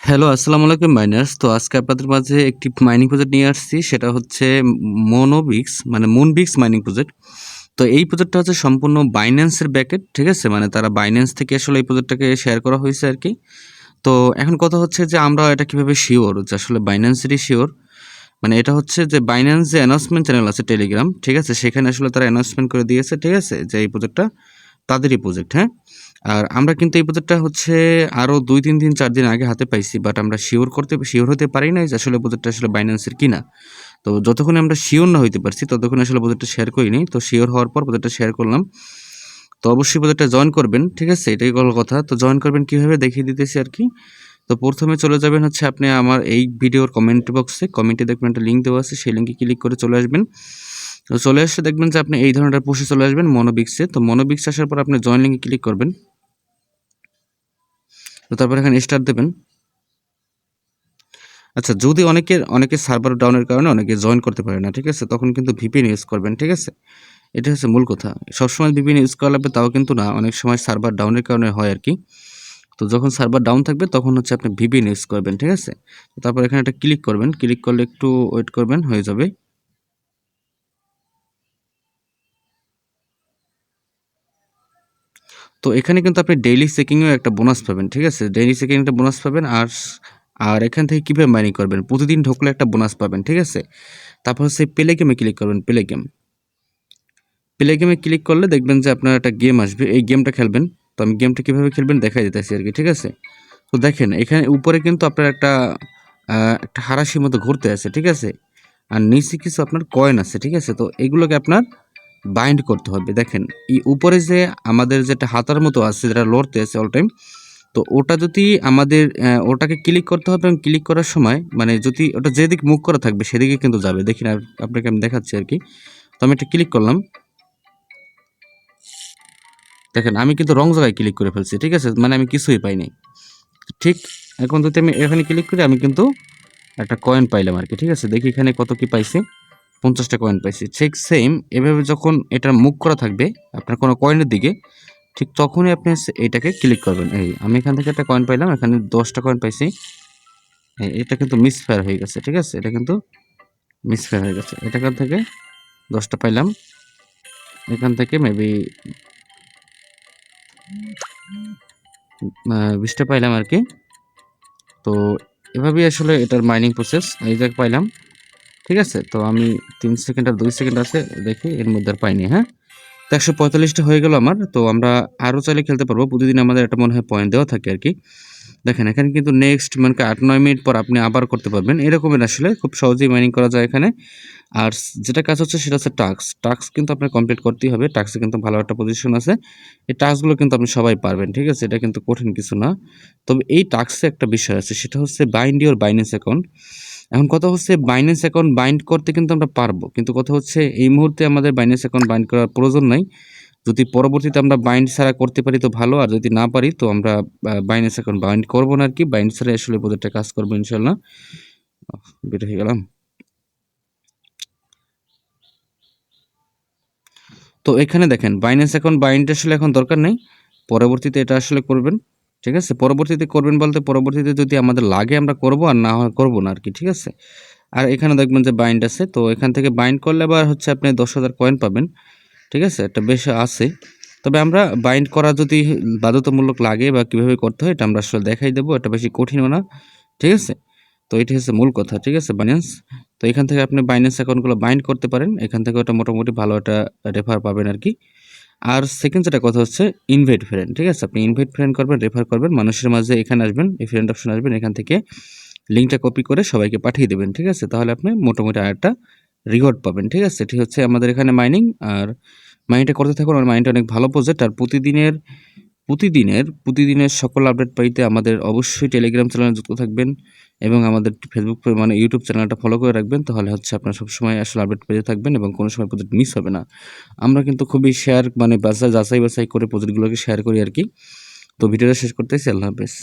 Hello, আসসালামু আলাইকুম minors. তো আজকে আপনাদের মাঝে একটি মাইনিং প্রজেক্ট নিয়ে আসছি। সেটা হচ্ছে মোনোবিক্স মানে মুনবিক্স মাইনিং প্রজেক্ট। তো এই প্রজেক্টটা হচ্ছে সম্পূর্ণ বাইন্যান্সের ব্যাকেট, ঠিক আছে? মানে তারা বাইন্যান্স থেকে আসলে এই প্রজেক্টটাকে শেয়ার করা হয়েছে আরকি। তো এখন কথা হচ্ছে যে আমরা এটা কিভাবে শিওর যে আসলে বাইন্যান্সেরই শিওর। মানে এটা হচ্ছে যে বাইন্যান্স যে অ্যানাউন্সমেন্ট চ্যানেল আছে টেলিগ্রাম, ঠিক আছে? সেখানে আসলে তারা অ্যানাউন্সমেন্ট করে দিয়েছে, ঠিক আছে? যে এই প্রজেক্টটা তাদেরই প্রজেক্ট, হ্যাঁ? আর আমরা কিন্তু এই প্রজেক্টটা হচ্ছে আরও ২-৩ দিন ৪ দিন আগে হাতে পাইছি। বাট আমরা শিওর হতে পারি নাই যে আসলে প্রজেক্টটা আসলে বাইন্যান্সের কিনা। তো যতক্ষণে আমরা শিওর না হইতে পারছি ততক্ষণে আসলে প্রজেক্টটা শেয়ার করিনি। তো শিওর হওয়ার পর প্রজেক্টটা শেয়ার করলাম। তো অবশ্যই প্রজেক্টটা জয়েন করবেন, ঠিক আছে? এটাই হলো কথা। তো জয়েন করবেন কীভাবে দেখিয়ে দিতেছি আরকি। তো ১ম এ চলে যাবেন হচ্ছে আপনি আমার এই ভিডিওর কমেন্ট বক্সে। কমেন্টে দেখবেন একটা লিঙ্ক দেওয়া আছে। সেই লিঙ্কে ক্লিক করে চলে আসবেন। তো চলে আসলে দেখবেন যে আপনি এই ধরনের পোস্টে চলে আসবেন মোনোবিক্সে। তো মোনোবিক্স আসার পর আপনি জয়েন লিঙ্কে ক্লিক করবেন। তো তারপর এখানে স্টার্ট দেবেন। আচ্ছা, যদি অনেকের সার্ভার ডাউনের কারণে অনেকে জয়েন করতে পারে না, ঠিক আছে? তখন কিন্তু ভিপিএন ইউজ করবেন, ঠিক আছে? এটা হচ্ছে মূল কথা। সবসময় ভিপিএন ইউজ করা লাগবে তাও কিন্তু না। অনেক সময় সার্ভার ডাউনের কারণে হয় আরকি। তো যখন সার্ভার ডাউন থাকবে তখন হচ্ছে আপনি ভিপিএন ইউজ করবেন, ঠিক আছে? তো তারপর এখানে একটা ক্লিক করবেন। ক্লিক করলে একটু ওয়েট করবেন, হয়ে যাবে। তো এখানে কিন্তু আপনি ডেইলি চেকিংয়েও একটা বোনাস পাবেন, ঠিক আছে? ডেইলি চেকিং একটা বোনাস পাবেন। আর এখান থেকে কিভাবে মাইনিং করবেন? প্রতিদিন ঢুকলে একটা বোনাস পাবেন, ঠিক আছে? তারপর হচ্ছে প্লে গেমে ক্লিক করবেন, প্লে গেম। প্লে গেমে ক্লিক করলে দেখবেন যে আপনার একটা গেম আসবে। এই গেমটা খেলবেন। তো আমি গেমটা কিভাবে খেলবেন দেখাই দিতেছি আরকি, ঠিক আছে? তো দেখেন এখানে উপরে কিন্তু আপনার একটা হারাশির মতো ঘুরতে আছে, ঠিক আছে? আর নিচে কিছু আপনার কয়েন আছে, ঠিক আছে? তো এগুলোকে আপনার বাইন্ড করতে হবে। দেখেন এই উপরে যে আমাদের যেটা হাতার মতো আছে যেটা লড়তে আছে অল টাইম, তো ওটা যদি আমাদের ওটাকে ক্লিক করতে হবে এবং ক্লিক করার সময় মানে যদি ওটা যেদিক মুখ করা থাকবে সেদিকে কিন্তু যাবে। দেখেন আপনাকে আমি দেখাচ্ছি আরকি। তো আমি একটা ক্লিক করলাম। দেখেন আমি কিন্তু রং জায়গায় ক্লিক করে ফেলছি, ঠিক আছে? মানে আমি কিছুই পাইনি। ঠিক এখন যদি আমি এখানে ক্লিক করি আমি কিন্তু একটা কয়েন পাইলাম আরকি, ঠিক আছে? দেখি এখানে কত কি পাইছি। ৫০ টা কয়েন পাইছি। ঠিক সেম এভাবে যখন এটার মুখ করা থাকবে আপনার কোনো কয়েনের দিকে, ঠিক তখনই আপনি এইটাকে ক্লিক করবেন। এই আমি এখান থেকে একটা কয়েন পাইলাম, এখানে ১০ টা কয়েন পাইছি। এটা কিন্তু মিসফায়ার হয়ে গেছে, ঠিক আছে? এটা কিন্তু মিসফায়ার হয়ে গেছে। এখান থেকে ১০ টা পাইলাম। এখান থেকে মেবি ২০ টা পাইলাম আরকি। তো এভাবেই আসলে এটার মাইনিং প্রসেস। এই যে পাইলাম, ঠিক আছে? তো আমি ৩ সেকেন্ড আর ২ সেকেন্ড আছে দেখি এর মধ্যে আর পাইনি, হ্যাঁ? তো ১৪৫ টা হয়ে গেল আমার। তো আমরা আরও চাইলে খেলতে পারবো। প্রতিদিন আমাদের একটা মনে হয় পয়েন্ট দেওয়া থাকে আরকি। দেখেন এখানে কিন্তু নেক্সট মানে ৮-৯ মিনিট পর আপনি আবার করতে পারবেন। এরকমের আসলে খুব সহজেই মাইনিং করা যায় এখানে। আর যেটা কাজ হচ্ছে সেটা হচ্ছে টাস্ক। টাস্ক কিন্তু আপনার কমপ্লিট করতেই হবে। টাস্কে কিন্তু ভালো একটা পজিশন আছে। এই টাস্কগুলো কিন্তু আপনি সবাই পারবেন। ঠিক আছে? এটা কিন্তু কঠিন কিছু না। তবে এই টাস্কে একটা বিষয় আছে সেটা হচ্ছে বাইন্ড ইওর বাইন্যান্স অ্যাকাউন্ট। এখন কথা হচ্ছে বাইন্যান্স অ্যাকাউন্ট বাইন্ড করতে কিন্তু আমরা পারবো। কিন্তু কথা হচ্ছে এই মুহূর্তে আমাদের বাইন্যান্স অ্যাকাউন্ট বাইন্ড করার প্রয়োজন নাই। যদি পরবর্তীতে আমরা বাইন্ড ছাড়া করতে পারি তো ভালো। আর যদি না পারি তো আমরা বাইন্যান্স অ্যাকাউন্ট বাইন্ড করব না আরকি। বাইন্ড ছাড়াই আসলে প্রজেক্টটা কাজ করব ইনশাআল্লাহ। বের হয়ে গেলাম। তো এখানে দেখেন বাইন্যান্স অ্যাকাউন্ট বাইন্ড আসলে এখন দরকার নেই। পরবর্তীতে এটা আসলে করবেন। ঠিক আছে? পরবর্তীতে করবেন বলতে পরবর্তীতে যদি আমাদের লাগে আমরা করব আর না হয় করব না আরকি। ঠিক আছে? আর এখানে দেখবেন যে বাইন্ড আছে। তো এখান থেকে বাইন্ড করলে আবার হচ্ছে আপনি ১০,০০০ কয়েন পাবেন। ঠিক আছে? এটা বেশ আছে। তবে আমরা বাইন্ড করা যদি বাধ্যতামূলক লাগে বা কিভাবে করতে হয় এটা আমরা আসলে দেখাই দেব। এটা বেশি কঠিনও না। ঠিক আছে? তো এটি হচ্ছে মূল কথা। ঠিক আছে? বাইন্যান্স। তো এখান থেকে আপনি বাইন্যান্স অ্যাকাউন্টগুলো বাইন্ড করতে পারেন। এখান থেকে ওটা মোটামুটি ভালো একটা রেফার পাবেন আরকি। আর সেকেন্ড যেটা কথা হচ্ছে ইনভাইট ফ্রেন্ড। ঠিক আছে? আপনি ইনভাইট ফ্রেন্ড করবেন, রেফার করবেন। মানুষের মাঝে এখানে আসবেন, এই ফ্রেন্ড অপশনে আসবেন। এখান থেকে লিঙ্কটা কপি করে সবাইকে পাঠিয়ে দেবেন। ঠিক আছে? তাহলে আপনি মোটামুটি আরেকটা রিওয়ার্ড পাবেন। ঠিক আছে? এটি হচ্ছে আমাদের এখানে মাইনিং। আর মাইনিংটা করতে থাকুন। আর মাইনিংটা অনেক ভালো প্রজেক্ট। আর প্রতিদিনের সকল আপডেট পাইতে আমাদের অবশ্যই টেলিগ্রাম চ্যানেলে যুক্ত থাকবেন এবং আমাদের ফেসবুক মানে ইউটিউব চ্যানেলটা ফলো করে রাখবেন। তাহলে হচ্ছে আপনারা সবসময় আসলে আপডেট পেতে থাকবেন এবং কোনো সময় প্রজেক্ট মিস হবে না। আমরা কিন্তু খুবই শেয়ার মানে যাচাই বাছাই করে প্রজেক্টগুলোকে শেয়ার করি আরকি। তো ভিডিওটা শেষ করতেছি। আল্লাহ হাফেজ।